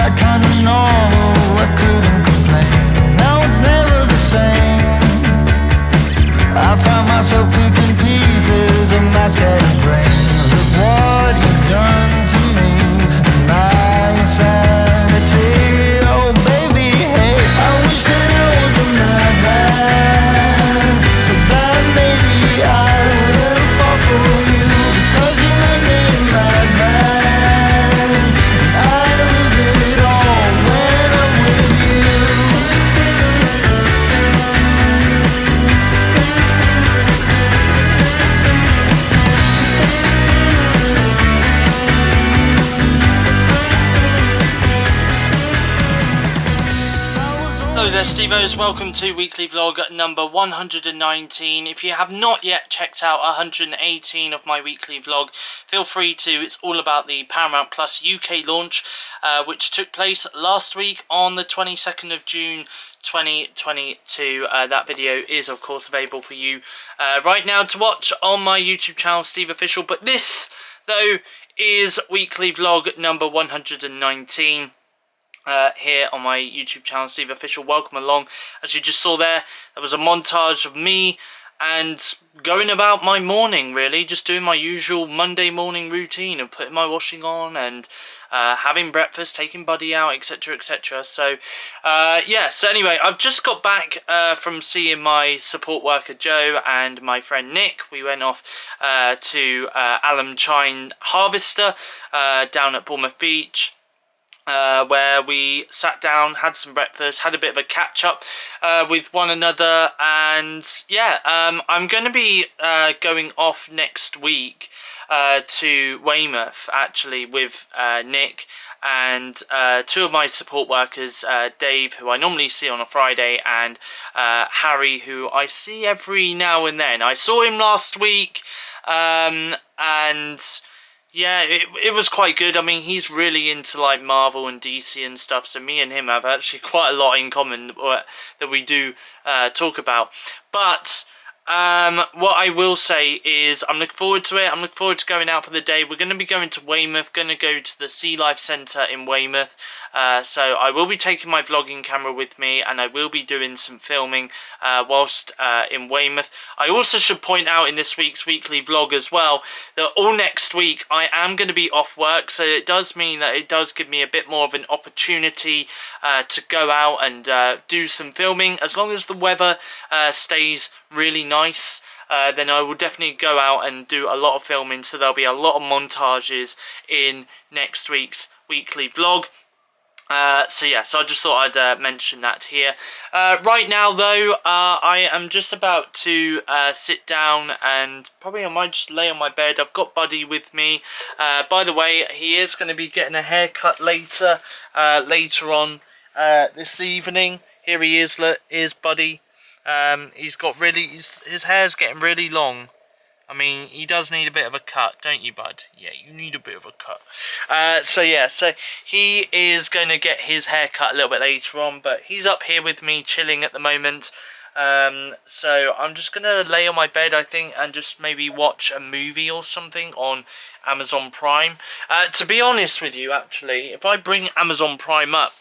like kinda normal, I couldn't complain. Now it's never the same. I found myself picking pieces of my scattered brain. Look what you've done to me, my insanity. Oh baby, hey, I wish that I was a madman, so that maybe I wouldn't fall for you, because you make me a madman, and I lose it all when I'm with you. Hello there, Stevos. Welcome to weekly vlog number 119. If you have not yet checked out 118 of my weekly vlog, feel free to. It's all about the Paramount Plus UK launch, which took place last week on the 22nd of June 2022. That video is of course available for you right now to watch on my YouTube channel, SteveOfficial. But this, though, is weekly vlog number 119. Here on my YouTube channel, SteveOfficial. Welcome along. As you just saw there was a montage of me and going about my morning, really, just doing my usual Monday morning routine of putting my washing on and having breakfast, taking Buddy out, etc, etc. So yeah, so anyway, I've just got back from seeing my support worker Joe and my friend Nick. We went off to Alum Chine Harvester down at Bournemouth Beach, where we sat down, had some breakfast, had a bit of a catch up with one another, and yeah, I'm going to be going off next week to Weymouth, actually, with Nick and two of my support workers, Dave, who I normally see on a Friday, and Harry, who I see every now and then. I saw him last week, and yeah, it was quite good. I mean, he's really into like Marvel and DC and stuff, so me and him have actually quite a lot in common that we do talk about. But what I will say is I'm looking forward to it. I'm looking forward to going out for the day. We're going to be going to Weymouth, going to go to the Sea Life Centre in Weymouth. So I will be taking my vlogging camera with me, and I will be doing some filming whilst in Weymouth. I also should point out in this week's weekly vlog as well that all next week I am going to be off work, so it does mean that it does give me a bit more of an opportunity to go out and do some filming. As long as the weather stays really nice, then I will definitely go out and do a lot of filming, so there'll be a lot of montages in next week's weekly vlog. So yeah, so I just thought I'd mention that here. Right now though, I am just about to sit down, and probably I might just lay on my bed. I've got Buddy with me. By the way, he is going to be getting a haircut later on this evening. Here he is, look, here's Buddy. He's got really, his hair's getting really long. I mean, he does need a bit of a cut, don't you, bud? Yeah, you need a bit of a cut. So yeah, so he is going to get his hair cut a little bit later on, but he's up here with me chilling at the moment. So I'm just going to lay on my bed, I think, and just maybe watch a movie or something on Amazon Prime. To be honest with you, actually, if I bring Amazon Prime up,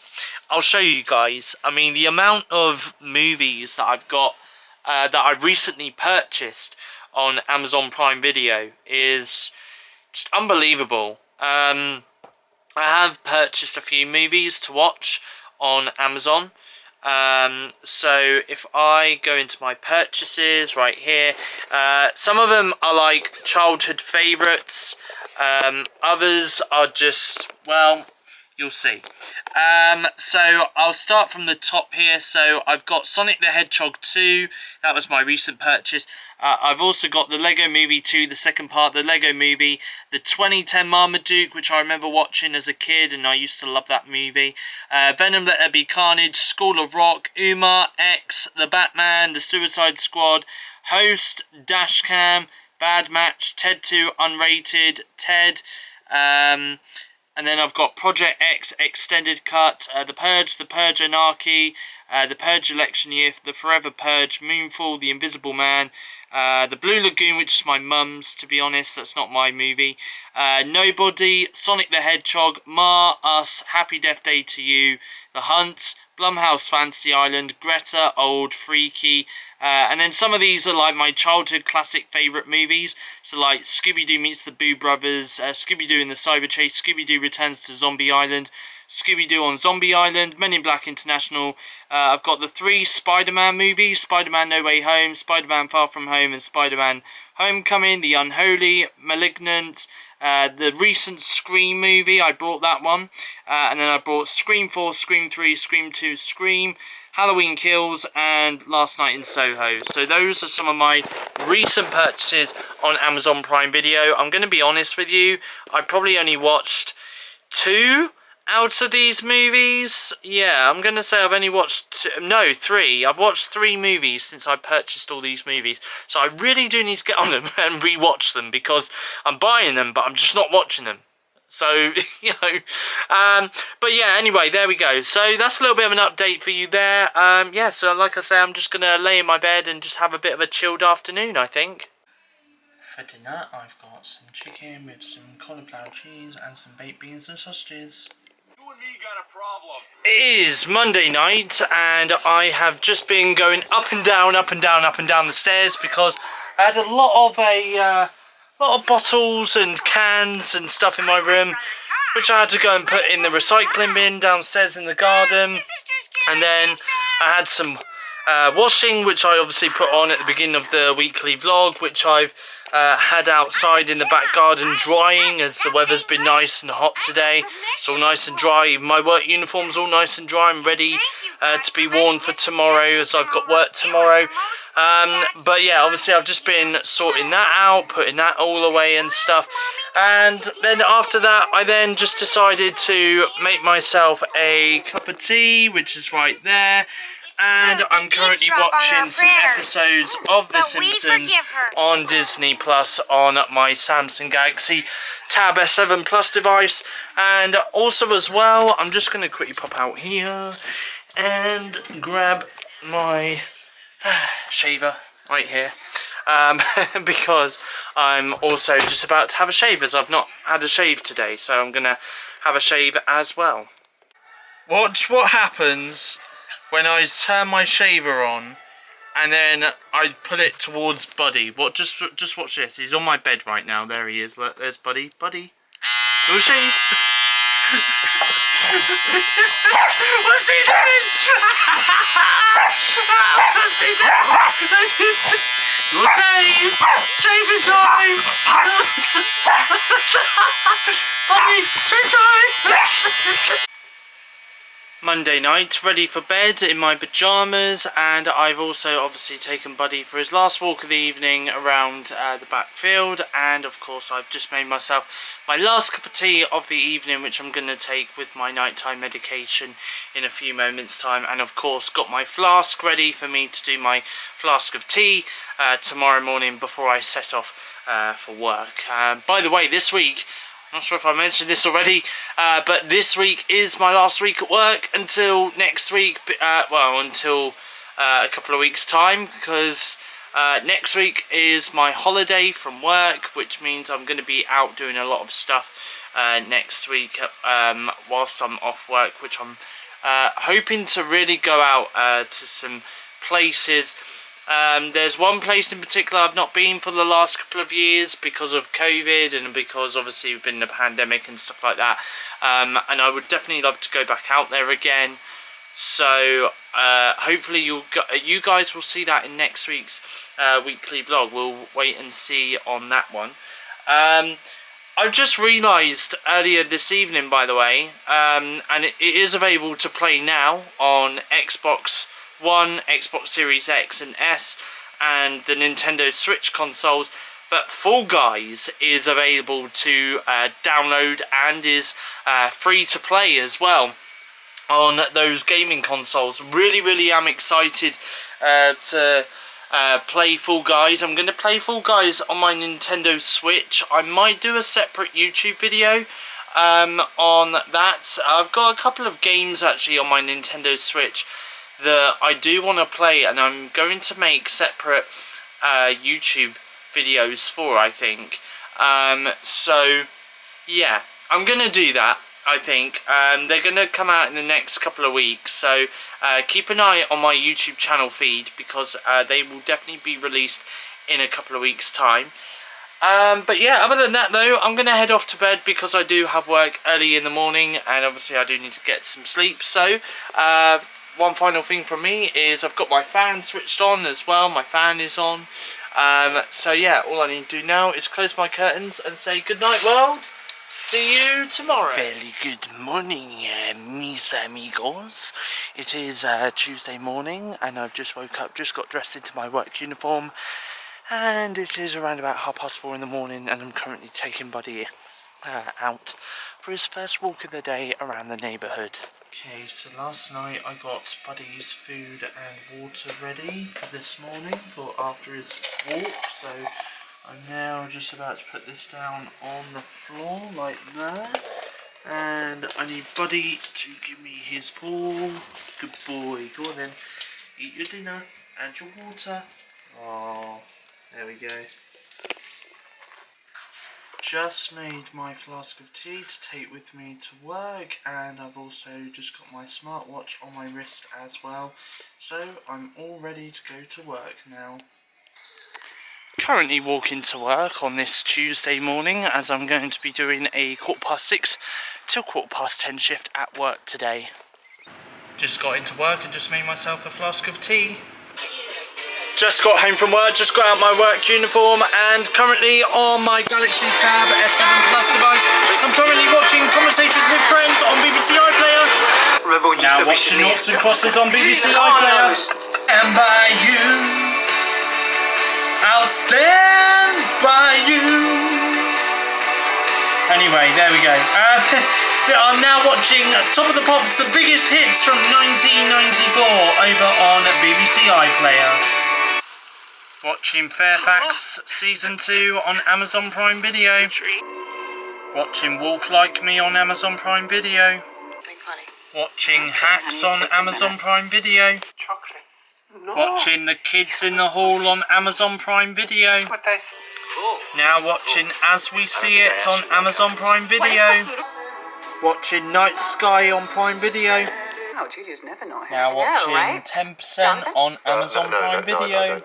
I'll show you guys. I mean, the amount of movies that I've got, that I recently purchased on Amazon Prime Video is just unbelievable. I have purchased a few movies to watch on Amazon. So if I go into my purchases right here, some of them are like childhood favourites, others are just, well, you'll see. So I'll start from the top here. So I've got Sonic the Hedgehog 2, that was my recent purchase. I've also got the Lego Movie 2, the second part, the Lego Movie, the 2010 Marmaduke, which I remember watching as a kid, and I used to love that movie. Venom Let There Be Carnage, School of Rock, Umar, X, The Batman, The Suicide Squad, Host, Dashcam, Bad Match, Ted 2, Unrated, Ted, and then I've got Project X Extended Cut, The Purge Anarchy, The Purge election year, The Forever Purge, Moonfall, The Invisible Man, The Blue Lagoon, which is my mum's, to be honest, that's not my movie, Nobody, Sonic the Hedgehog, Ma, Us, Happy Death Day to You, The Hunt, Blumhouse Fantasy Island, Greta, Old, Freaky, and then some of these are like my childhood classic favourite movies, so like Scooby-Doo meets the Boo Brothers, Scooby-Doo in the Cyber Chase, Scooby-Doo Returns to Zombie Island, Scooby-Doo on Zombie Island, Men in Black International. I've got the 3 Spider-Man movies, Spider-Man No Way Home, Spider-Man Far From Home, and Spider-Man Homecoming, The Unholy, Malignant, the recent Scream movie, I brought that one, and then I brought Scream 4, Scream 3, Scream 2, Scream, Halloween Kills, and Last Night in Soho. So those are some of my recent purchases on Amazon Prime Video. I'm going to be honest with you, I probably only watched 2 out of these movies. Yeah, I'm going to say I've only watched 3. I've watched 3 movies since I purchased all these movies. So I really do need to get on them and rewatch them, because I'm buying them, but I'm just not watching them. So, you know, but yeah, anyway, there we go. So that's a little bit of an update for you there. Yeah, so like I say, I'm just going to lay in my bed and just have a bit of a chilled afternoon, I think. For dinner, I've got some chicken with some cauliflower cheese and some baked beans and sausages. You and me got a problem. It is Monday night, and I have just been going up and down, up and down, up and down the stairs, because I had a lot of bottles and cans and stuff in my room, which I had to go and put in the recycling bin downstairs in the garden. And then I had some washing, which I obviously put on at the beginning of the weekly vlog, which I've had outside in the back garden drying, as the weather's been nice and hot today. It's all nice and dry. My work uniform's all nice and dry and ready to be worn for tomorrow, as I've got work tomorrow. But yeah, obviously I've just been sorting that out, putting that all away and stuff. And then after that, I then just decided to make myself a cup of tea, which is right there. And I'm currently watching some episodes of The Simpsons on Disney Plus on my Samsung Galaxy Tab S7 Plus device. And also as well, I'm just going to quickly pop out here and grab my shaver right here. Because I'm also just about to have a shave, as I've not had a shave today. So I'm going to have a shave as well. Watch what happens when I turn my shaver on and then I pull it towards Buddy. Just watch this. He's on my bed right now. There he is. Look, there's Buddy. Buddy, no shave. What's he doing? What's he doing? Your shave! Shaving time! Buddy, shave time! Monday night, ready for bed in my pyjamas, and I've also obviously taken Buddy for his last walk of the evening around the backfield, and of course I've just made myself my last cup of tea of the evening, which I'm going to take with my nighttime medication in a few moments time, and of course got my flask ready for me to do my flask of tea tomorrow morning before I set off for work. By the way, this week, not sure if I mentioned this already, but this week is my last week at work until next week, until a couple of weeks time, because next week is my holiday from work, which means I'm going to be out doing a lot of stuff next week whilst I'm off work, which I'm hoping to really go out to some places. There's one place in particular I've not been for the last couple of years because of COVID, and because obviously we've been in a pandemic and stuff like that, and I would definitely love to go back out there again. So hopefully you guys will see that in next week's weekly vlog. We'll wait and see on that one. I've just realised earlier this evening, by the way, and it is available to play now on Xbox One, Xbox Series X and S, and the Nintendo Switch consoles, but Fall Guys is available to download and is free to play as well on those gaming consoles. Really am excited to play Fall Guys. I'm going to play Fall Guys on my Nintendo Switch. I might do a separate YouTube video on that. I've got a couple of games actually on my Nintendo Switch that I do want to play, and I'm going to make separate YouTube videos for, I think. So yeah, I'm gonna do that, I think. They're gonna come out in the next couple of weeks, so keep an eye on my YouTube channel feed, because they will definitely be released in a couple of weeks time. But yeah, other than that though, I'm gonna head off to bed because I do have work early in the morning, and obviously I do need to get some sleep. So one final thing from me is I've got my fan switched on as well. My fan is on. So yeah, all I need to do now is close my curtains and say good night, world. See you tomorrow. Very good morning, mis amigos. It is Tuesday morning, and I've just woke up, just got dressed into my work uniform, and it is around about 4:30 in the morning, and I'm currently taking Buddy out for his first walk of the day around the neighbourhood. Okay, so last night I got Buddy's food and water ready for this morning for after his walk, so I'm now just about to put this down on the floor like that, and I need Buddy to give me his paw. Good boy, go on then, eat your dinner and your water. Oh, there we go. Just made my flask of tea to take with me to work, and I've also just got my smartwatch on my wrist as well, so I'm all ready to go to work now. Currently walking to work on this Tuesday morning, as I'm going to be doing a 6:15 till 10:15 shift at work today. Just got into work and just made myself a flask of tea. Just got home from work, just got out my work uniform, and currently on my Galaxy Tab S7 Plus device, I'm currently watching Conversations with Friends on BBC iPlayer. Now watching Noughts and Crosses on BBC iPlayer. And by you, I'll stand by you. Anyway, there we go. I'm now watching Top of the Pops, the biggest hits from 1994 over on BBC iPlayer. Watching Fairfax Season 2 on Amazon Prime Video. Watching Wolf Like Me on Amazon Prime Video. Watching Hacks on Amazon Prime Video. Watching The Kids in the Hall on Amazon Prime Video. Now watching As We See It on Amazon Prime Video. Watching Night Sky on Prime Video. Now watching 10% on Amazon Prime Video.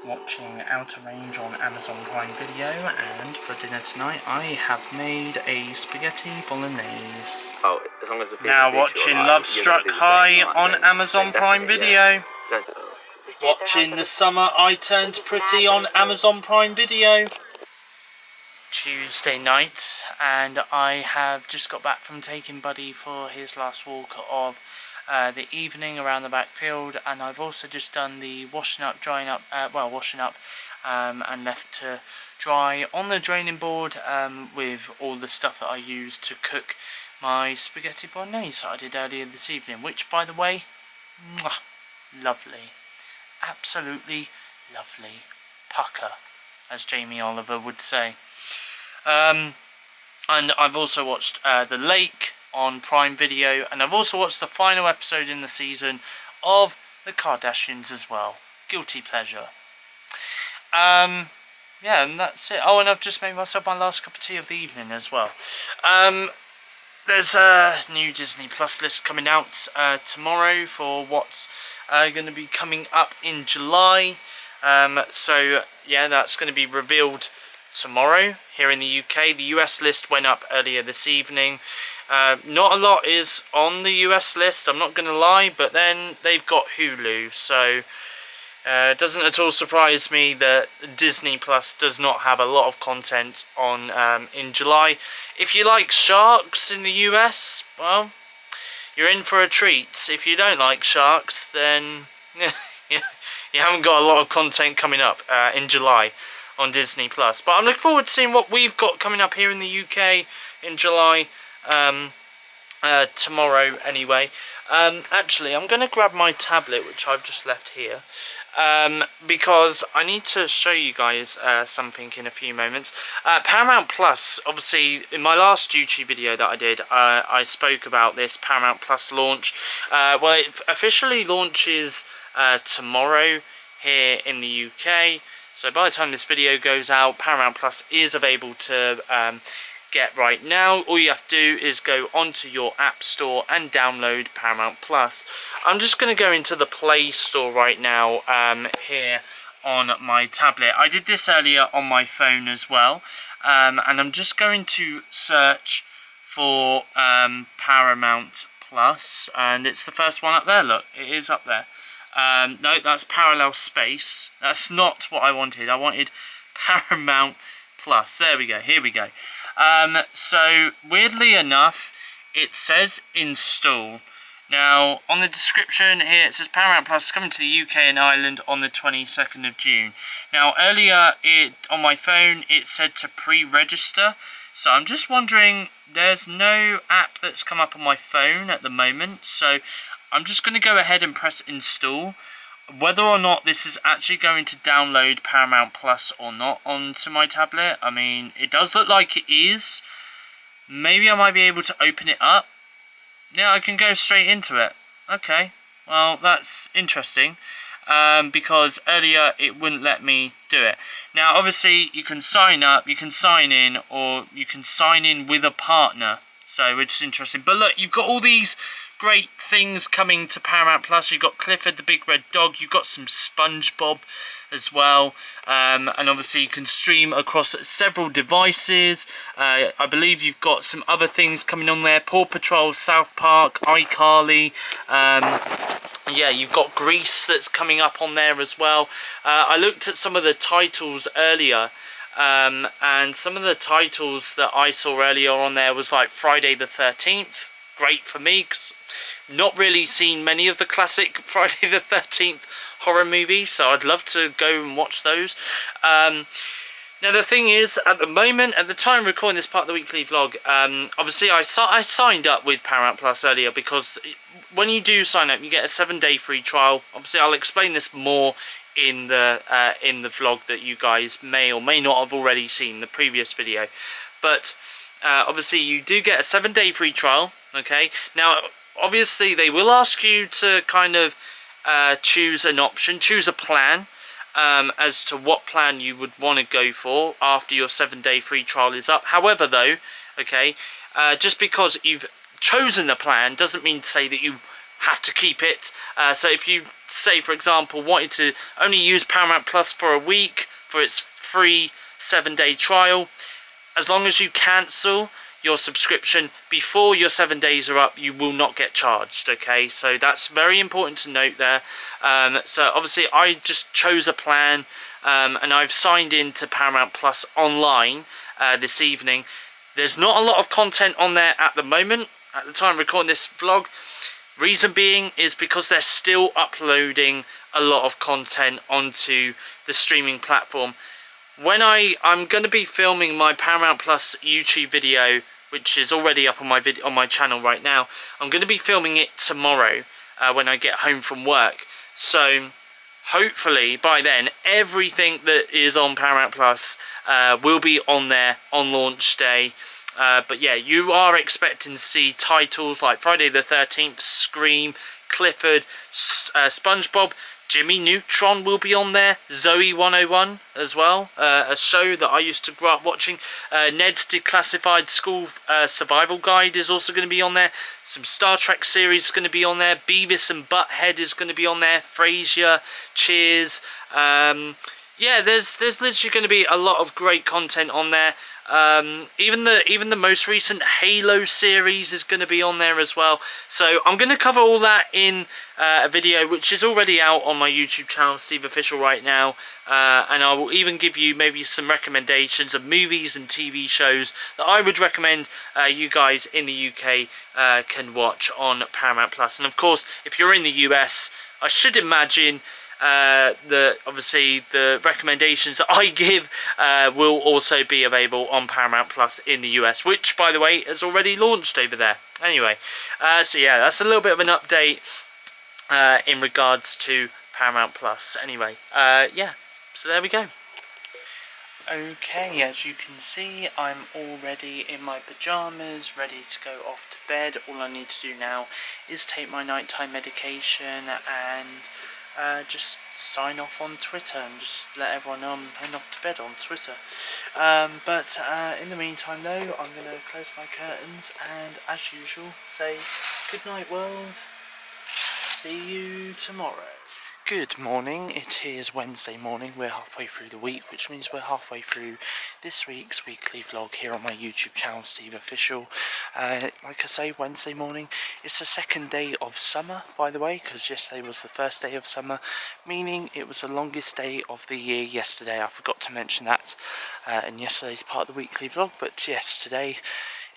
Watching Outer Range on Amazon Prime Video, and for dinner tonight I have made a spaghetti bolognese. Oh, as long as the now watching Love Struck High on Amazon Prime Video. Watching The Summer I Turned Pretty on Amazon Prime Video. Tuesday night, and I have just got back from taking Buddy for his last walk of the evening around the backfield, and I've also just done the washing up and left to dry on the draining board with all the stuff that I used to cook my spaghetti bolognese that I did earlier this evening, which by the way, mwah, lovely, absolutely lovely, pucker, as Jamie Oliver would say. And I've also watched The Lake on Prime Video, and I've also watched the final episode in the season of The Kardashians as well. Guilty pleasure. Yeah, and that's it. Oh, and I've just made myself my last cup of tea of the evening as well. There's a new Disney Plus list coming out tomorrow for what's going to be coming up in July. So yeah, that's going to be revealed tomorrow here in the UK. The US list went up earlier this evening. Not a lot is on the US list, I'm not going to lie, but then they've got Hulu, so it doesn't at all surprise me that Disney Plus does not have a lot of content on in July. If you like sharks in the US, well, you're in for a treat. If you don't like sharks, then you haven't got a lot of content coming up in July on Disney Plus. But I'm looking forward to seeing what we've got coming up here in the UK in July. tomorrow anyway. Actually, I'm going to grab my tablet, which I've just left here, because I need to show you guys something in a few moments. Paramount Plus, obviously, in my last YouTube video that I did, I spoke about this Paramount Plus launch. Well, it officially launches tomorrow here in the UK. So by the time this video goes out, Paramount Plus is available to get right now. All you have to do is go onto your app store and download Paramount Plus. I'm just going to go into the Play Store right now here on my tablet. I did this earlier on my phone as well, and I'm just going to search for Paramount Plus, and it's the first one up there. Look, it is up there. No, that's Parallel Space. That's not what I wanted. I wanted Paramount Plus. There we go. Here we go. So weirdly enough, it says install. Now on the description here it says Paramount Plus is coming to the UK and Ireland on the 22nd of June. Now earlier on my phone it said to pre-register, so I'm just wondering, there's no app that's come up on my phone at the moment, so I'm just going to go ahead and press install. Whether or not this is actually going to download Paramount Plus or not onto my tablet, I mean, it does look like it is. Maybe I might be able to open it up. Yeah, I can go straight into it. Okay, well, that's interesting, because earlier it wouldn't let me do it. Now, obviously, you can sign up, you can sign in, or you can sign in with a partner, so which is interesting. But look, you've got all these great things coming to Paramount Plus. You've got Clifford the Big Red Dog, you've got some SpongeBob as well, and obviously you can stream across several devices. I believe you've got some other things coming on there: Paw Patrol, South Park, iCarly, yeah, you've got Grease that's coming up on there as well. I looked at some of the titles earlier, and some of the titles that I saw earlier on there was like Friday the 13th. Great for me, because not really seen many of the classic Friday the 13th horror movies, so I'd love to go and watch those. Now the thing is, at the moment, at the time of recording this part of the weekly vlog, obviously I signed up with Paramount Plus earlier, because when you do sign up you get a 7-day free trial. Obviously I'll explain this more in the vlog that you guys may or may not have already seen, the previous video. But obviously you do get a 7-day free trial. Okay, now obviously they will ask you to kind of choose an option, choose a plan, as to what plan you would want to go for after your 7-day free trial is up. However though, okay, just because you've chosen a plan doesn't mean to say that you have to keep it. So if you, say for example, wanted to only use Paramount Plus for a week for its free 7-day trial, as long as you cancel your subscription before your 7 days are up, you will not get charged. Okay, so that's very important to note there. So obviously I just chose a plan, and I've signed in to Paramount Plus online this evening. There's not a lot of content on there at the moment, at the time of recording this vlog. Reason being is because they're still uploading a lot of content onto the streaming platform. When I'm going to be filming my Paramount Plus YouTube video, which is already up on my channel right now, I'm going to be filming it tomorrow when I get home from work. So hopefully by then everything that is on Paramount Plus will be on there on launch day. But yeah, you are expecting to see titles like Friday the 13th, Scream, Clifford, SpongeBob, Jimmy Neutron will be on there, Zoe 101 as well, a show that I used to grow up watching. Ned's Declassified School Survival Guide is also going to be on there. Some Star Trek series is going to be on there. Beavis and Butthead is going to be on there. Frasier, Cheers. Yeah, there's literally going to be a lot of great content on there. Even the most recent Halo series is going to be on there as well. So I'm going to cover all that in a video which is already out on my YouTube channel, SteveOfficial, right now. And I will even give you maybe some recommendations of movies and TV shows that I would recommend you guys in the UK can watch on Paramount Plus. And of course, if you're in the US, I should imagine obviously the recommendations that I give will also be available on Paramount Plus in the US, which by the way has already launched over there. Anyway, so yeah, that's a little bit of an update in regards to Paramount Plus. Anyway, yeah, so there we go. Okay, as you can see, I'm already in my pyjamas, ready to go off to bed. All I need to do now is take my nighttime medication and just sign off on Twitter and just let everyone know I'm heading off to bed on Twitter. But in the meantime though, I'm going to close my curtains and as usual say good night world, see you tomorrow. Good morning, it is Wednesday morning, we're halfway through the week, which means we're halfway through this week's weekly vlog here on my YouTube channel, SteveOfficial. Like I say, Wednesday morning, it's the second day of summer, by the way, because yesterday was the first day of summer, meaning it was the longest day of the year yesterday. I forgot to mention that in yesterday's part of the weekly vlog, but yes, today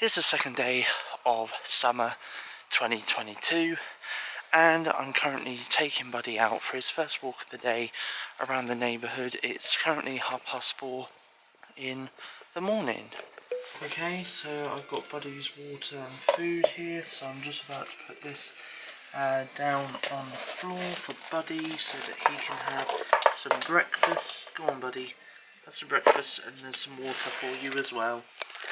is the second day of summer 2022. And I'm currently taking Buddy out for his first walk of the day around the neighbourhood. It's currently 4:30 in the morning. Okay, so I've got Buddy's water and food here, so I'm just about to put this down on the floor for Buddy so that he can have some breakfast. Go on Buddy, have some breakfast and there's some water for you as well.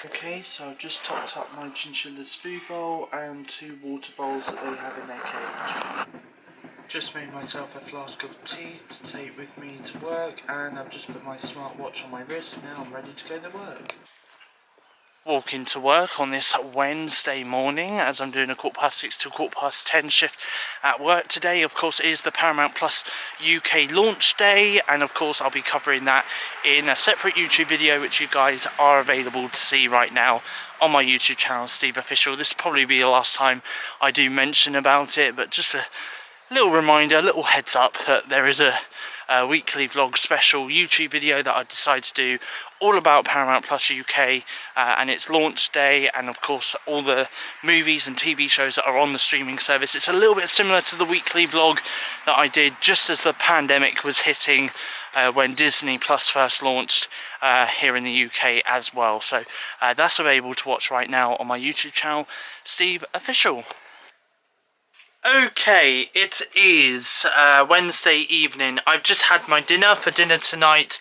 Okay, so I've just topped up my chinchilla's food bowl and 2 water bowls that they have in their cage. Just made myself a flask of tea to take with me to work, and I've just put my smartwatch on my wrist. Now I'm ready to go to work. Walking to work on this Wednesday morning as I'm doing a 6:15 to 10:15 shift at work today. Of course it is the Paramount Plus UK launch day, and of course I'll be covering that in a separate YouTube video which you guys are available to see right now on my YouTube channel, SteveOfficial. This will probably be the last time I do mention about it, but just a little reminder, a little heads up that there is a weekly vlog special YouTube video that I decided to do all about Paramount Plus UK and its launch day, and of course all the movies and TV shows that are on the streaming service. It's a little bit similar to the weekly vlog that I did just as the pandemic was hitting when Disney Plus first launched here in the UK as well. So that's available to watch right now on my YouTube channel, SteveOfficial. Okay, it is Wednesday evening. I've just had my dinner. For dinner tonight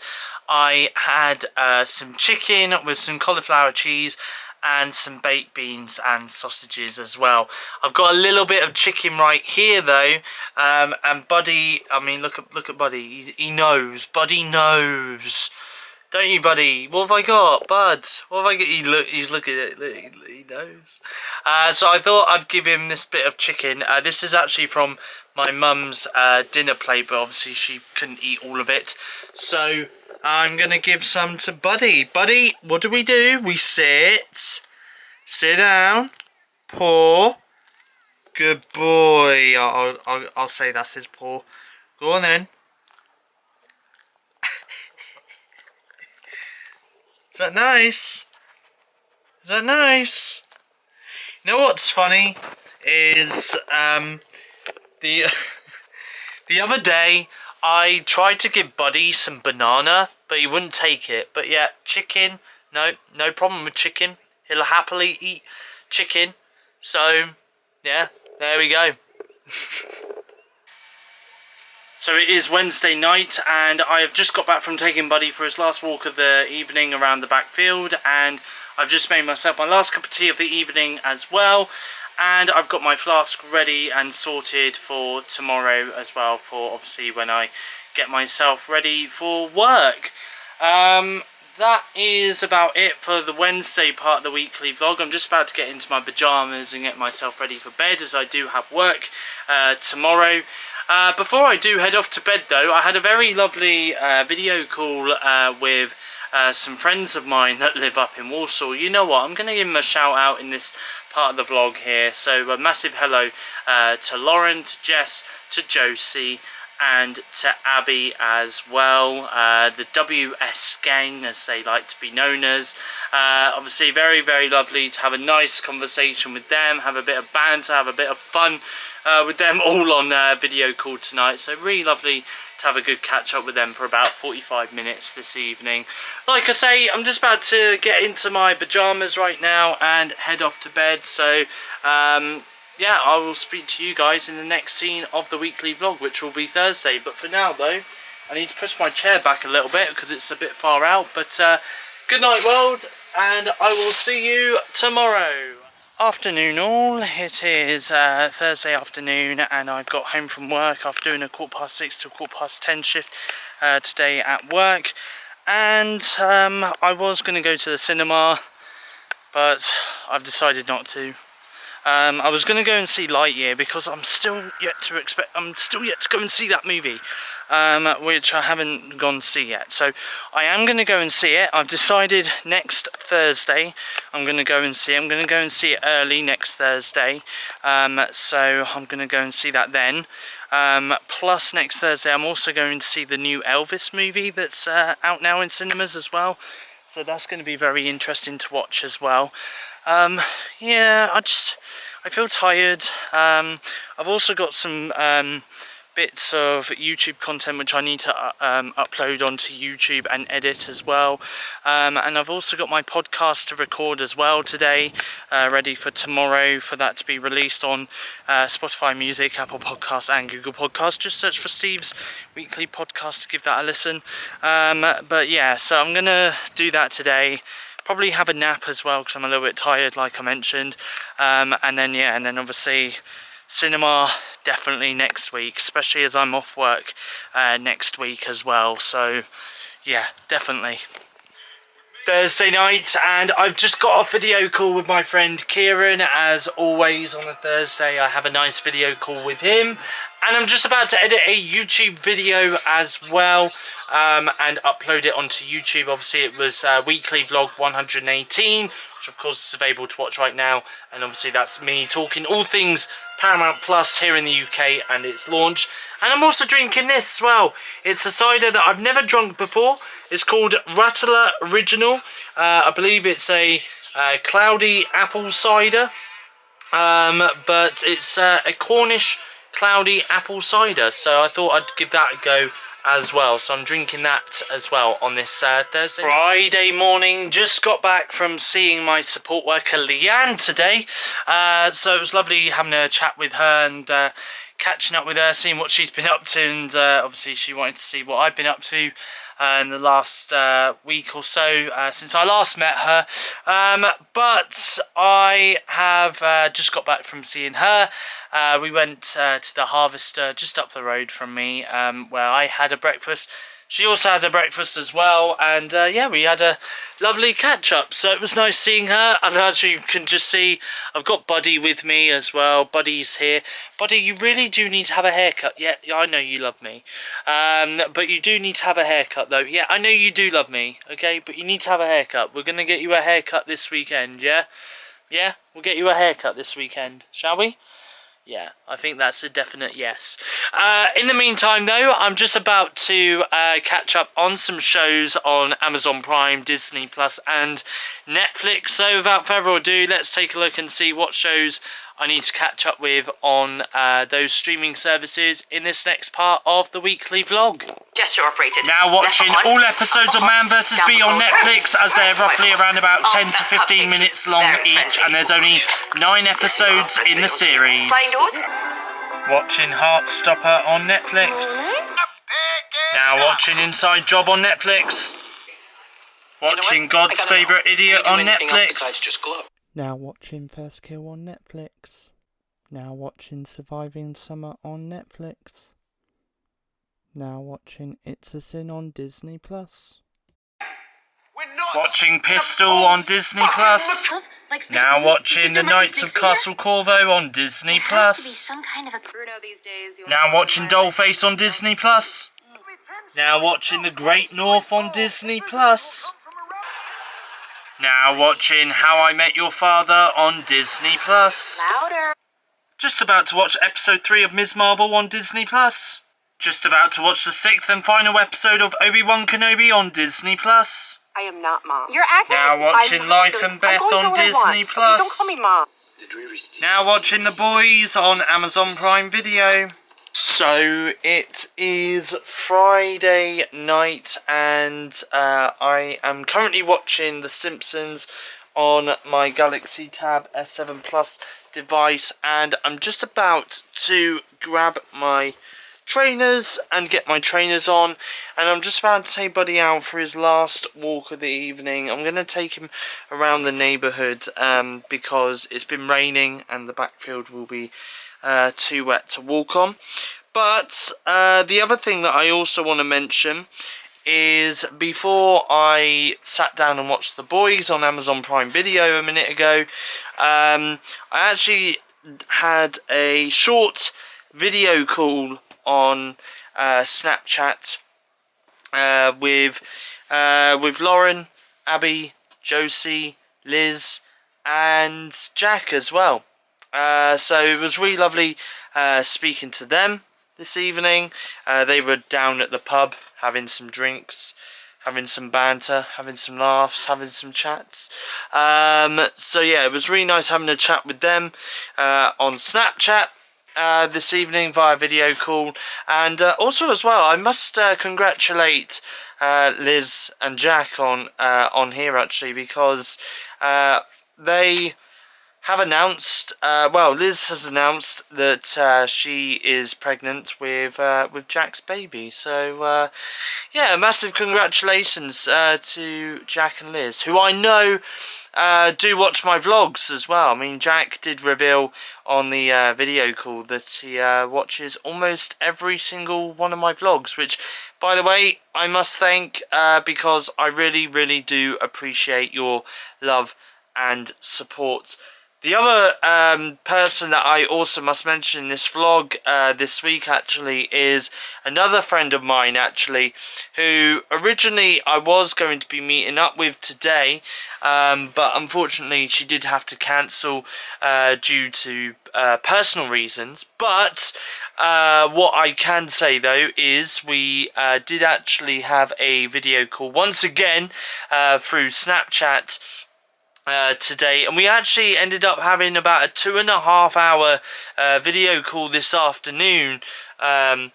I had some chicken with some cauliflower cheese and some baked beans and sausages as well. I've got a little bit of chicken right here though, and Buddy, I mean look at Buddy, he knows, Buddy knows. Don't you, Buddy? What have I got, Bud? What have I got? He's looking at it. He knows. So I thought I'd give him this bit of chicken. This is actually from my mum's dinner plate, but obviously she couldn't eat all of it. So I'm going to give some to Buddy. Buddy, what do? We sit. Sit down. Paw. Good boy. I'll say that's his paw. Go on then. Is that nice? Is that nice? You know what's funny is the the other day I tried to give Buddy some banana, but he wouldn't take it. But yeah, chicken, no problem with chicken. He'll happily eat chicken. So yeah, there we go. So it is Wednesday night and I have just got back from taking Buddy for his last walk of the evening around the backfield, and I've just made myself my last cup of tea of the evening as well, and I've got my flask ready and sorted for tomorrow as well, for obviously when I get myself ready for work. That is about it for the Wednesday part of the weekly vlog. I'm just about to get into my pyjamas and get myself ready for bed as I do have work tomorrow. Before I do head off to bed though, I had a very lovely video call with some friends of mine that live up in Warsaw. You know what, I'm going to give them a shout out in this part of the vlog here. So a massive hello to Lauren, to Jess, to Josie, and to Abby as well, the WS gang as they like to be known as. Obviously very, very lovely to have a nice conversation with them, have a bit of banter, have a bit of fun with them all on video call tonight. So really lovely to have a good catch up with them for about 45 minutes this evening. Like I say, I'm just about to get into my pyjamas right now and head off to bed. So yeah, I will speak to you guys in the next scene of the weekly vlog, which will be Thursday. But for now though, I need to push my chair back a little bit because it's a bit far out. But good night world, and I will see you tomorrow. Afternoon all, it is Thursday afternoon and I've got home from work after doing a 6:15 to 10:15 shift today at work. And I was going to go to the cinema, but I've decided not to. I was going to go and see Lightyear because I'm still yet to go and see that movie, which I haven't gone to see yet. So I am going to go and see it. I've decided next Thursday I'm going to go and see it. I'm going to go and see it early next Thursday. So I'm going to go and see that then. Plus next Thursday I'm also going to see the new Elvis movie that's out now in cinemas as well. So that's going to be very interesting to watch as well. Yeah, I feel tired. I've also got some bits of YouTube content which I need to upload onto YouTube and edit as well. And I've also got my podcast to record as well today, ready for tomorrow for that to be released on Spotify Music, Apple Podcasts and Google Podcasts. Just search for Steve's Weekly Podcast to give that a listen. But yeah, so I'm going to do that today. Probably have a nap as well because I'm a little bit tired like I mentioned. And then obviously cinema definitely next week, especially as I'm off work next week as well. So yeah, definitely. Thursday night and I've just got a video call with my friend Kieran. As always on a Thursday I have a nice video call with him. And I'm just about to edit a YouTube video as well and upload it onto YouTube. Obviously it was weekly vlog 118, which of course is available to watch right now. And obviously that's me talking all things Paramount Plus here in the UK and its launch. And I'm also drinking this as well. It's a cider that I've never drunk before. It's called Rattler Original. I believe it's a cloudy apple cider. But it's a Cornish cloudy apple cider, so I thought I'd give that a go as well. So I'm drinking that as well on this Thursday. Friday morning, just got back from seeing my support worker Leanne today. So it was lovely having a chat with her and catching up with her, seeing what she's been up to, and obviously she wanted to see what I've been up to in the last week or so since I last met her. But I have just got back from seeing her. We went to the Harvester just up the road from me, where I had a breakfast. She also had a breakfast as well, and yeah, we had a lovely catch up. So it was nice seeing her. And as you can just see, I've got Buddy with me as well. Buddy's here. Buddy, you really do need to have a haircut. Yeah, I know you love me, but you do need to have a haircut though. Yeah, I know you do love me, okay, but you need to have a haircut. We're gonna get you a haircut this weekend, yeah? Yeah, we'll get you a haircut this weekend, shall we? Yeah, I think that's a definite yes. In the meantime though, I'm just about to catch up on some shows on Amazon Prime, Disney Plus and Netflix. So without further ado, let's take a look and see what shows I need to catch up with on those streaming services in this next part of the weekly vlog. Gesture operated. Now watching all episodes of Man vs. Bee on Netflix, as they're roughly around about 10 to 15 minutes long each, and there's only 9 episodes in the series. Watching Heartstopper on Netflix. Now watching Inside Job on Netflix. Watching God's Favourite Idiot on Netflix. Now watching First Kill on Netflix. Now watching Surviving Summer on Netflix. Now watching It's a Sin on Disney Plus. Watching Pistol on Disney Plus. Now watching The Knights of Castle Corvo on Disney Plus. Now watching Dollface on Disney Plus. Now watching The Great North on Disney Plus. Now watching How I Met Your Father on Disney Plus. Louder. Just about to watch episode 3 of Ms. Marvel on Disney Plus. Just about to watch the 6th and final episode of Obi-Wan Kenobi on Disney+. I am not Mom. You're acting. Now watching Life and Beth on Disney+. Okay, don't call me Mom. Now watching The Boys on Amazon Prime Video. So it is Friday night and I am currently watching The Simpsons on my Galaxy Tab S7 Plus device, and I'm just about to grab my trainers and get my trainers on, and I'm just about to take Buddy out for his last walk of the evening. I'm going to take him around the neighbourhood because it's been raining and the backfield will be too wet to walk on. But the other thing that I also want to mention is, before I sat down and watched The Boys on Amazon Prime Video a minute ago, I actually had a short video call on Snapchat with Lauren, Abby, Josie, Liz and Jack as well. So it was really lovely speaking to them this evening. They were down at the pub having some drinks, having some banter, having some laughs, having some chats. So yeah, it was really nice having a chat with them on Snapchat this evening via video call. And also as well, I must congratulate Liz and Jack on here actually, because they have announced, well, Liz has announced that she is pregnant with Jack's baby. So yeah, massive congratulations to Jack and Liz, who I know do watch my vlogs as well. I mean, Jack did reveal on the video call that he watches almost every single one of my vlogs, which, by the way, I must thank because I really do appreciate your love and support. The other person that I also must mention in this vlog this week actually is another friend of mine actually, who originally I was going to be meeting up with today, but unfortunately she did have to cancel due to personal reasons. But what I can say though is we did actually have a video call once again through Snapchat today, and we actually ended up having about a 2.5 hour video call this afternoon on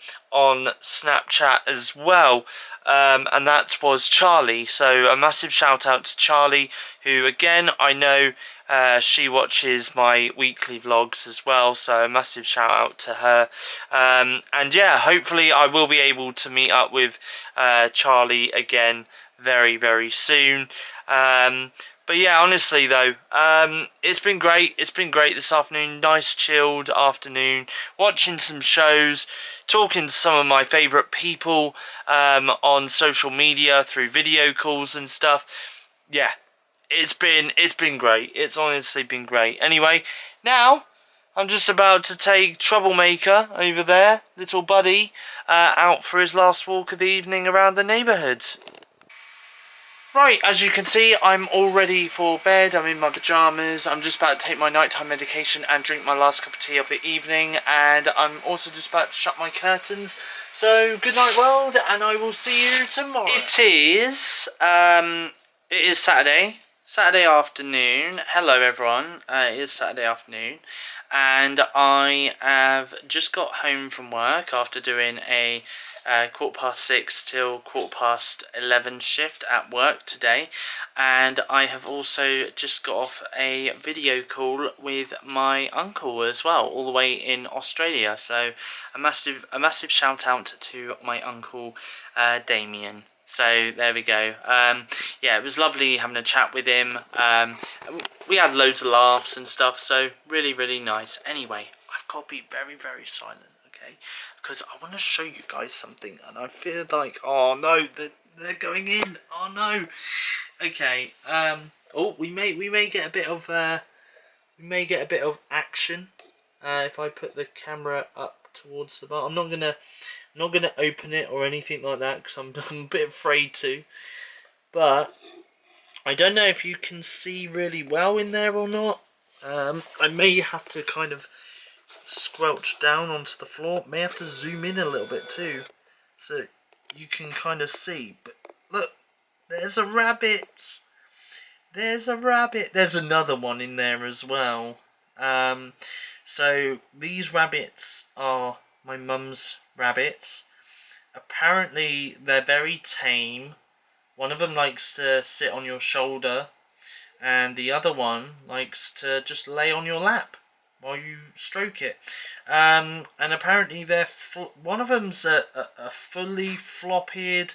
Snapchat as well, and that was Charlie. So a massive shout out to Charlie, who again I know she watches my weekly vlogs as well, so a massive shout out to her. And yeah, hopefully I will be able to meet up with Charlie again very soon. But yeah, honestly though, it's been great. It's been great this afternoon. Nice chilled afternoon, watching some shows, talking to some of my favourite people on social media through video calls and stuff. Yeah, it's been great. It's honestly been great. Anyway, now I'm just about to take Troublemaker over there, little Buddy, out for his last walk of the evening around the neighbourhood. Right, as you can see, I'm all ready for bed. I'm in my pyjamas. I'm just about to take my nighttime medication and drink my last cup of tea of the evening. And I'm also just about to shut my curtains. So, good night, world, and I will see you tomorrow. It is Saturday. Saturday afternoon. Hello, everyone. It is Saturday afternoon. And I have just got home from work after doing a 6:15 till 11:15 shift at work today, and I have also just got off a video call with my uncle as well, all the way in Australia. So a massive shout out to my uncle Damien. So there we go. Yeah, it was lovely having a chat with him. We had loads of laughs and stuff, so really nice. Anyway, I've got to be very silent, okay? Because I want to show you guys something, and I feel like, oh no, they're going in. Oh no. Okay. Oh, we may get a bit of action if I put the camera up towards the bar. I'm not gonna open it or anything like that because I'm a bit afraid to. But I don't know if you can see really well in there or not. I may have to kind of squelched down onto the floor. May have to zoom in a little bit too, so you can kind of see. But look, there's a rabbit. There's a rabbit. There's another one in there as well. So these rabbits are my mum's rabbits. Apparently they're very tame. One of them likes to sit on your shoulder, and the other one likes to just lay on your lap while you stroke it. And apparently one of them's a fully flop-eared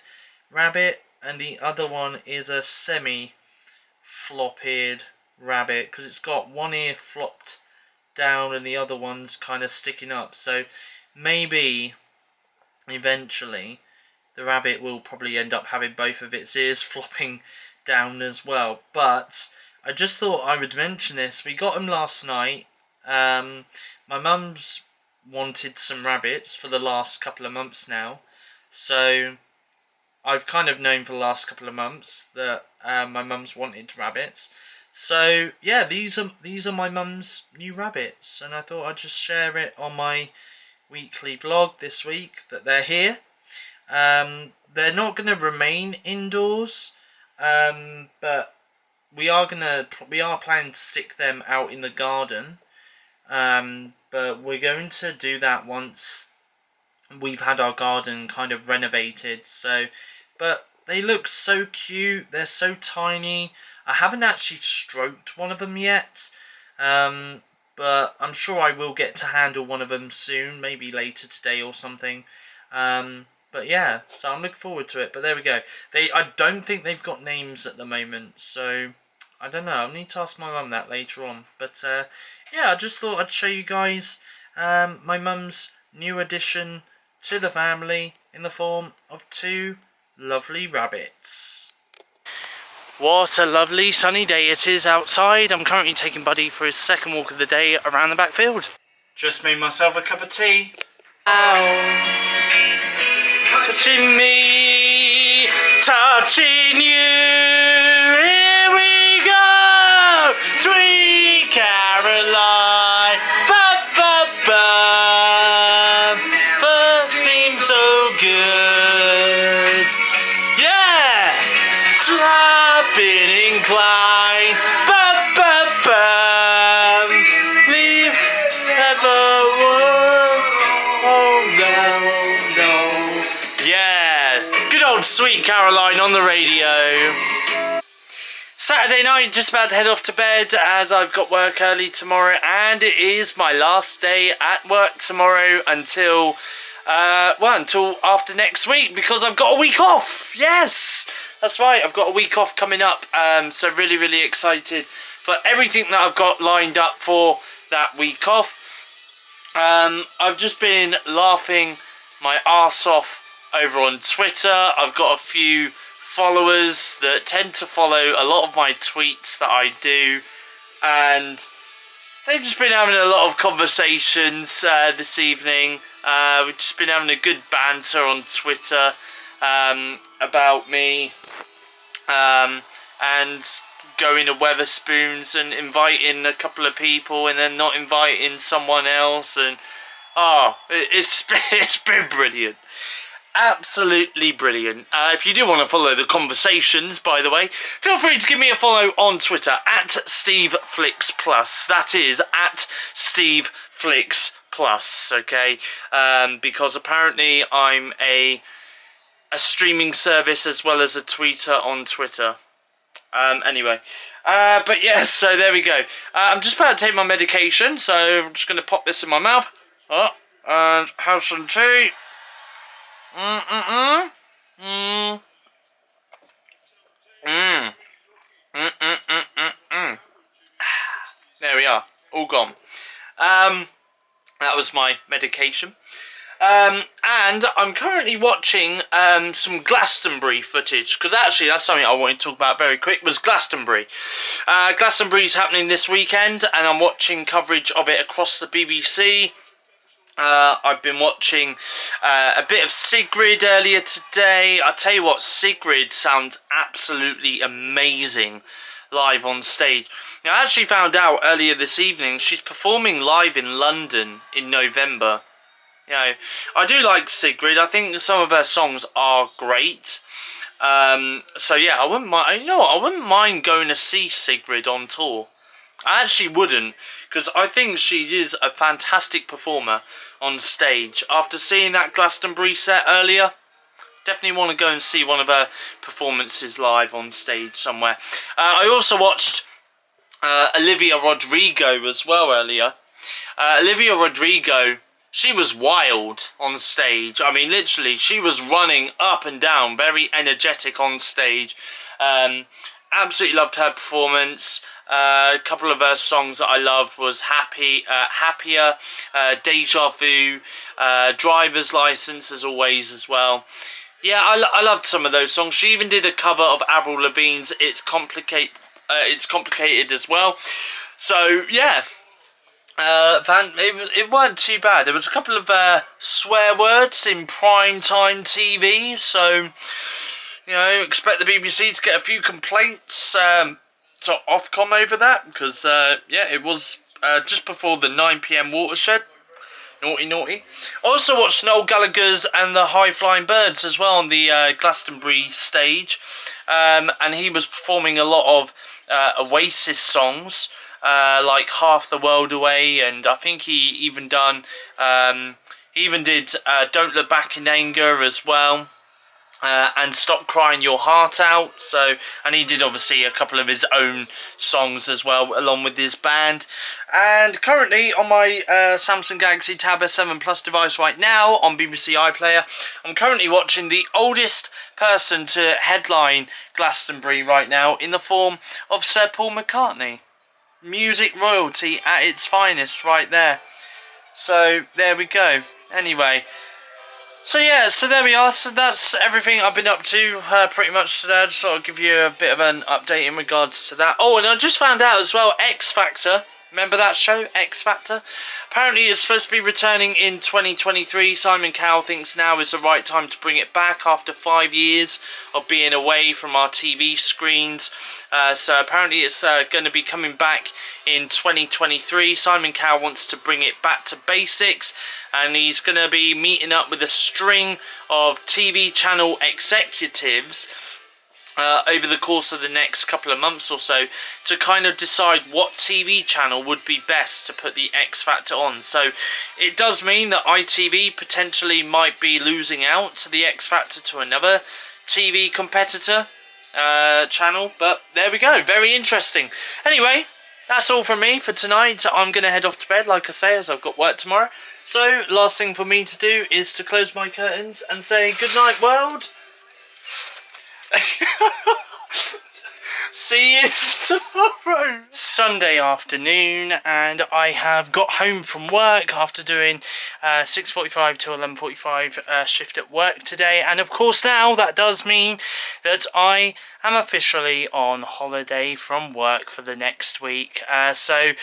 rabbit, and the other one is a semi-flop-eared rabbit, because it's got one ear flopped down and the other one's kind of sticking up. So maybe eventually the rabbit will probably end up having both of its ears flopping down as well. But I just thought I would mention this. We got them last night. My mum's wanted some rabbits for the last couple of months now, so I've kind of known for the last couple of months that my mum's wanted rabbits. So yeah, these are my mum's new rabbits, and I thought I'd just share it on my weekly vlog this week that they're here. They're not going to remain indoors, but we are planning to stick them out in the garden. But we're going to do that once we've had our garden kind of renovated. So, but they look so cute. They're so tiny. I haven't actually stroked one of them yet, but I'm sure I will get to handle one of them soon, maybe later today or something. But yeah, so I'm looking forward to it. But there we go. I don't think they've got names at the moment, so I don't know. I'll need to ask my mum that later on. But yeah, I just thought I'd show you guys my mum's new addition to the family in the form of two lovely rabbits. What a lovely sunny day it is outside. I'm currently taking Buddy for his second walk of the day around the backfield. Just made myself a cup of tea. Ow. Touching me, touching you. Here we go, sweet Caroline. Ba-ba-ba. First seems so good. Yeah, slapping incline. Ba-ba-ba. Leave ever one. Oh no, no. Yeah, good old sweet Caroline on the radio. Saturday night, just about to head off to bed as I've got work early tomorrow, and it is my last day at work tomorrow until until after next week, because I've got a week off. Yes, that's right, I've got a week off coming up, so really excited for everything that I've got lined up for that week off. I've just been laughing my arse off over on Twitter. I've got a few followers that tend to follow a lot of my tweets that I do, and they've just been having a lot of conversations this evening. We've just been having a good banter on Twitter about me, and going to Weatherspoons and inviting a couple of people and then not inviting someone else, and it's been brilliant. Absolutely brilliant. If you do want to follow the conversations, by the way, feel free to give me a follow on Twitter at SteveFlixPlus. That is at SteveFlixPlus, okay? Because apparently I'm a streaming service as well as a tweeter on Twitter. Anyway, but yes, so there we go. I'm just about to take my medication, so I'm just going to pop this in my mouth. And have some tea. There we are, all gone. That was my medication. And I'm currently watching some Glastonbury footage, because actually that's something I wanted to talk about very quick, was Glastonbury. Glastonbury's happening this weekend, and I'm watching coverage of it across the BBC. I've been watching a bit of Sigrid earlier today. I tell you what, Sigrid sounds absolutely amazing live on stage. Now, I actually found out earlier this evening she's performing live in London in November. You know, I do like Sigrid. I think some of her songs are great. So yeah, I wouldn't mind. You know what? I wouldn't mind going to see Sigrid on tour. I actually wouldn't, because I think she is a fantastic performer on stage. After seeing that Glastonbury set earlier, definitely want to go and see one of her performances live on stage somewhere. I also watched Olivia Rodrigo as well earlier. Olivia Rodrigo, she was wild on stage. I mean, literally, she was running up and down, very energetic on stage. Absolutely loved her performance. A couple of her songs that I loved was Happier, Deja Vu, Driver's License as always as well. Yeah, I loved some of those songs. She even did a cover of Avril Lavigne's It's Complicated as well. So, yeah. It weren't too bad. There was a couple of swear words in prime time TV, so you know, expect the BBC to get a few complaints to Ofcom over that, because yeah, it was just before the 9 PM watershed. Naughty. Also watched Noel Gallagher's and the High Flying Birds as well on the Glastonbury stage, and he was performing a lot of Oasis songs. Like Half the World Away, and I think he even did Don't Look Back in Anger as well, and Stop Crying Your Heart Out. So, and he did obviously a couple of his own songs as well, along with his band. And currently on my Samsung Galaxy Tab S7 Plus device right now on BBC iPlayer, I'm currently watching the oldest person to headline Glastonbury right now in the form of Sir Paul McCartney. Music royalty at its finest right there. So there we go. Anyway, so yeah, so there we are. So that's everything I've been up to pretty much today. I just thought I'd give you a bit of an update in regards to that. Oh, and I just found out as well, X Factor. Remember that show, X Factor? Apparently it's supposed to be returning in 2023. Simon Cowell thinks now is the right time to bring it back after 5 years of being away from our TV screens. So apparently it's going to be coming back in 2023. Simon Cowell wants to bring it back to basics, and he's going to be meeting up with a string of TV channel executives over the course of the next couple of months or so to kind of decide what TV channel would be best to put the X Factor on. So it does mean that ITV potentially might be losing out to the X Factor to another TV competitor channel, but there we go, very interesting. Anyway, that's all from me for tonight. I'm going to head off to bed, like I say, as I've got work tomorrow. So last thing for me to do is to close my curtains and say good night, world. See you tomorrow. Sunday afternoon, and I have got home from work after doing 6:45 to 11:45 shift at work today, and of course now that does mean that I am officially on holiday from work for the next week. So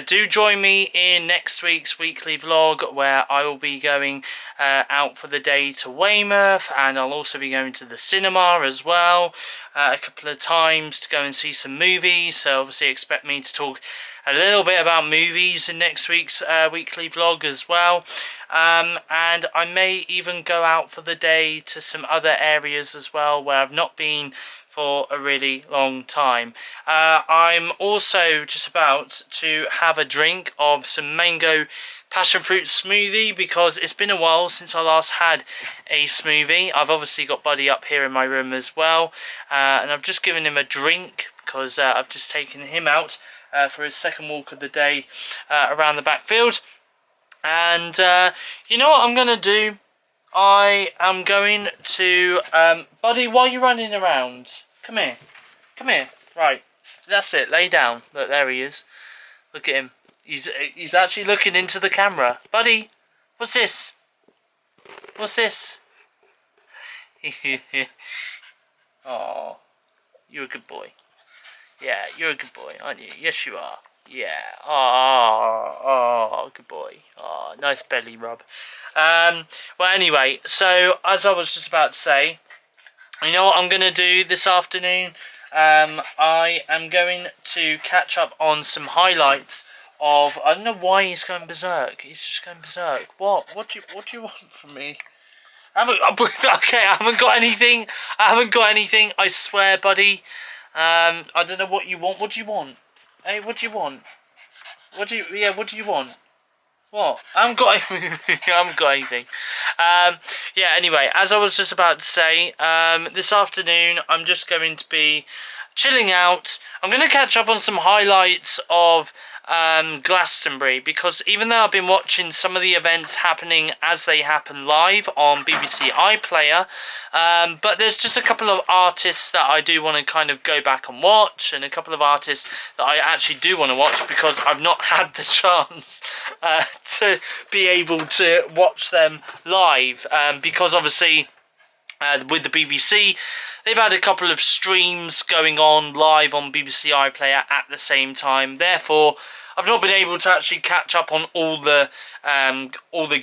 do join me in next week's weekly vlog, where I will be going out for the day to Weymouth, and I'll also be going to the cinema as well a couple of times to go and see some movies. So obviously expect me to talk a little bit about movies in next week's weekly vlog as well, and I may even go out for the day to some other areas as well where I've not been for a really long time. I'm also just about to have a drink of some mango passion fruit smoothie, because it's been a while since I last had a smoothie. I've obviously got Buddy up here in my room as well, and I've just given him a drink because I've just taken him out for his second walk of the day around the backfield. And you know what I'm going to do? I am going to... Buddy, why are you running around? Come here. Come here. Right. That's it. Lay down. Look, there he is. Look at him. He's actually looking into the camera. Buddy, what's this? What's this? Oh, you're a good boy. Yeah, you're a good boy, aren't you? Yes, you are. Yeah. Oh, good boy. Oh, nice belly rub. Well, anyway, so as I was just about to say, you know what I'm going to do this afternoon? I am going to catch up on some highlights of. I don't know why he's going berserk. He's just going berserk. What? What do you want from me? Okay, I haven't got anything. I swear, buddy. I don't know what you want. What do you want? Hey, what do you want? What do you want? What? I haven't got anything. Yeah, anyway, as I was just about to say, this afternoon I'm just going to be chilling out. I'm going to catch up on some highlights of Glastonbury, because even though I've been watching some of the events happening as they happen live on BBC iPlayer, but there's just a couple of artists that I do want to kind of go back and watch, and a couple of artists that I actually do want to watch because I've not had the chance to be able to watch them live, because obviously with the BBC, they've had a couple of streams going on live on BBC iPlayer at the same time. Therefore, I've not been able to actually catch up on all the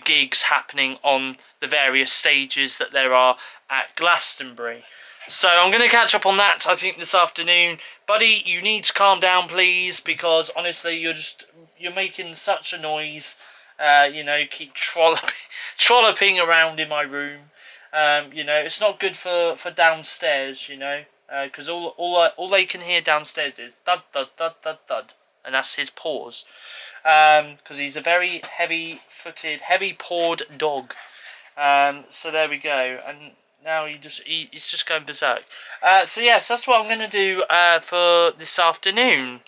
gigs happening on the various stages that there are at Glastonbury. So I'm going to catch up on that, I think, this afternoon. Buddy, you need to calm down, please, because honestly, you're making such a noise. Keep trolloping around in my room. It's not good for downstairs, because all they can hear downstairs is thud, thud, thud, thud, thud, and that's his paws, because he's a very heavy-footed, heavy-pawed dog. So there we go, and now he's just going berserk. So yes, that's what I'm going to do for this afternoon.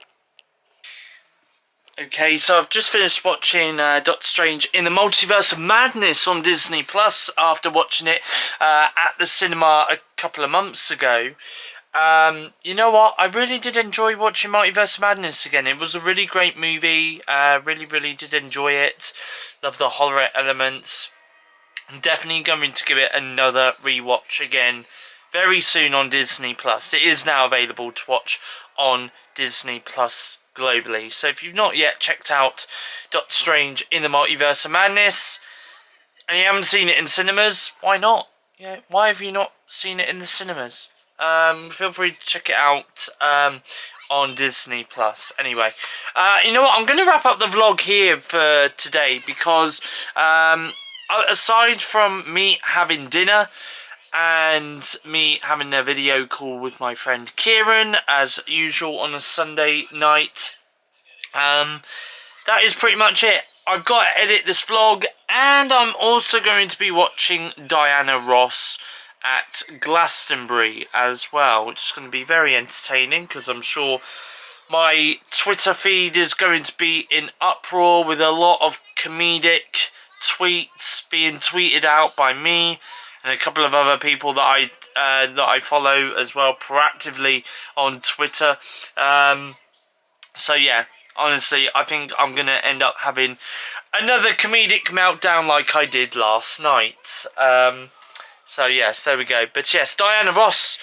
Okay, so I've just finished watching Doctor Strange in the Multiverse of Madness on Disney Plus after watching it at the cinema a couple of months ago. You know what? I really did enjoy watching Multiverse of Madness again. It was a really great movie. Really did enjoy it. Love the horror elements. I'm definitely going to give it another rewatch again very soon on Disney Plus. It is now available to watch on Disney Plus globally. So if you've not yet checked out Doctor Strange in the Multiverse of Madness and you haven't seen it in cinemas, why not? Yeah, why have you not seen it in the cinemas? Feel free to check it out on Disney Plus. Anyway, you know what? I'm going to wrap up the vlog here for today because aside from me having dinner and me having a video call with my friend Kieran, as usual on a Sunday night, that is pretty much it. I've got to edit this vlog, and I'm also going to be watching Diana Ross at Glastonbury as well, which is going to be very entertaining because I'm sure my Twitter feed is going to be in uproar with a lot of comedic tweets being tweeted out by me and a couple of other people that I follow as well proactively on Twitter. So yeah, honestly, I think I'm going to end up having another comedic meltdown like I did last night. So yes, there we go. But yes, Diana Ross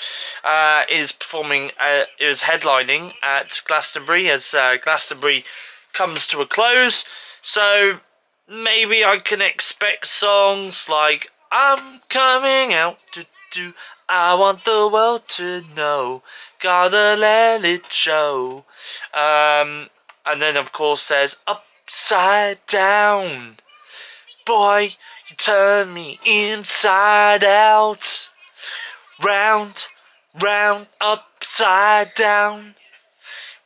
is performing, is headlining at Glastonbury as Glastonbury comes to a close. So maybe I can expect songs like I'm coming out to do, I want the world to know, gotta let it show. And then of course there's Upside Down. Boy, you turn me inside out. Round, round, upside down.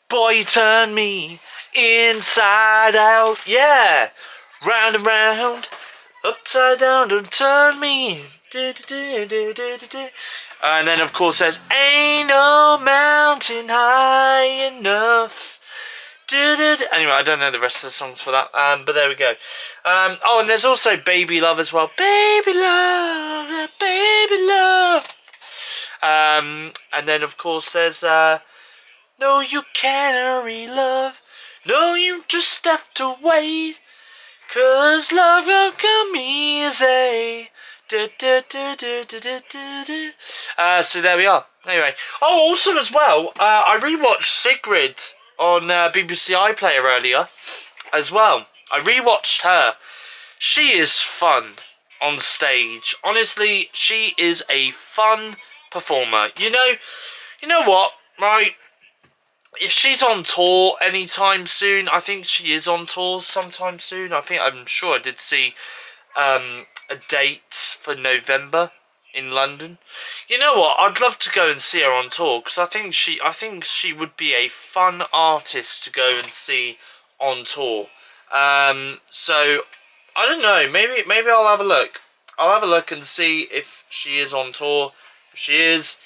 Boy, you turn me inside out. Yeah. Round and round, upside down, don't turn me. And then of course there's Ain't No Mountain High Enough. Anyway, I don't know the rest of the songs for that, but there we go. Oh, and there's also Baby Love as well. Baby Love, Baby Love. And then of course there's No, you can't hurry, love. No, you just have to wait. 'Cause love will come easy. So there we are. Anyway. Oh, also as well, I rewatched Sigrid on BBC iPlayer earlier as well. I rewatched her. She is fun on stage. Honestly, she is a fun performer. You know what? right, if she's on tour anytime soon, I think she is on tour sometime soon. I'm sure I did see a date for November in London. You know what? I'd love to go and see her on tour because I think she would be a fun artist to go and see on tour. So I don't know. Maybe I'll have a look. I'll have a look and see if she is on tour. If she is,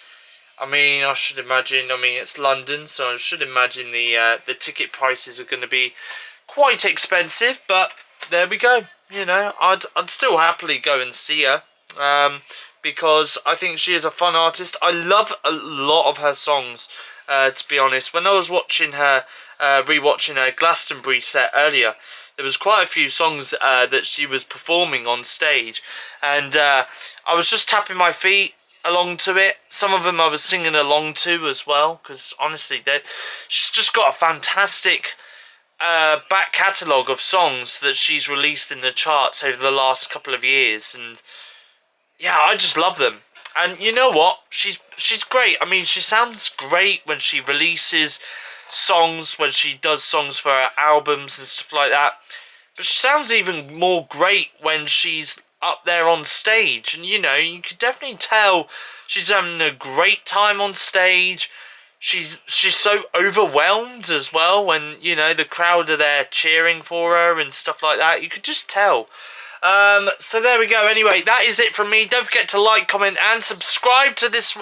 I mean, I should imagine. I mean, it's London, so I should imagine the ticket prices are going to be quite expensive. But there we go. You know, I'd still happily go and see her. Because I think she is a fun artist. I love a lot of her songs, to be honest. When I was watching her, rewatching her Glastonbury set earlier, there was quite a few songs that she was performing on stage, and I was just tapping my feet along to it. Some of them I was singing along to as well, because honestly, she's just got a fantastic back catalogue of songs that she's released in the charts over the last couple of years, and yeah, I just love them. And you know what? She's great. I mean, she sounds great when she releases songs, when she does songs for her albums and stuff like that. But she sounds even more great when she's up there on stage. And, you know, you could definitely tell she's having a great time on stage. She's so overwhelmed as well when, you know, the crowd are there cheering for her and stuff like that. You could just tell. So there we go. Anyway, that is it from me. Don't forget to like, comment and subscribe to this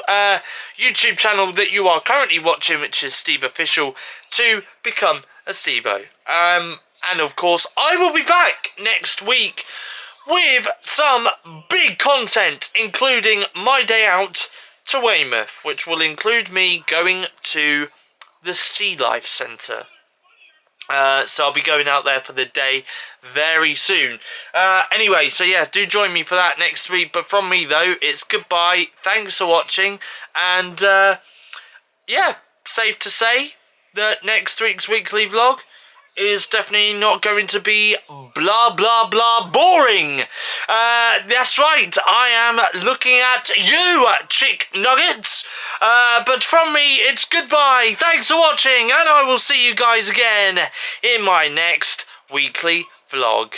YouTube channel that you are currently watching, which is SteveOfficial, to become a Stevo. And of course, I will be back next week with some big content, including my day out to Weymouth, which will include me going to the Sea Life Centre. So I'll be going out there for the day very soon. Anyway, so yeah, do join me for that next week. But from me, though, it's goodbye. Thanks for watching. And, yeah, safe to say that next week's weekly vlog is definitely not going to be blah, blah, blah boring. That's right, I am looking at you, chick nuggets. But from me, it's goodbye. Thanks for watching, and I will see you guys again in my next weekly vlog.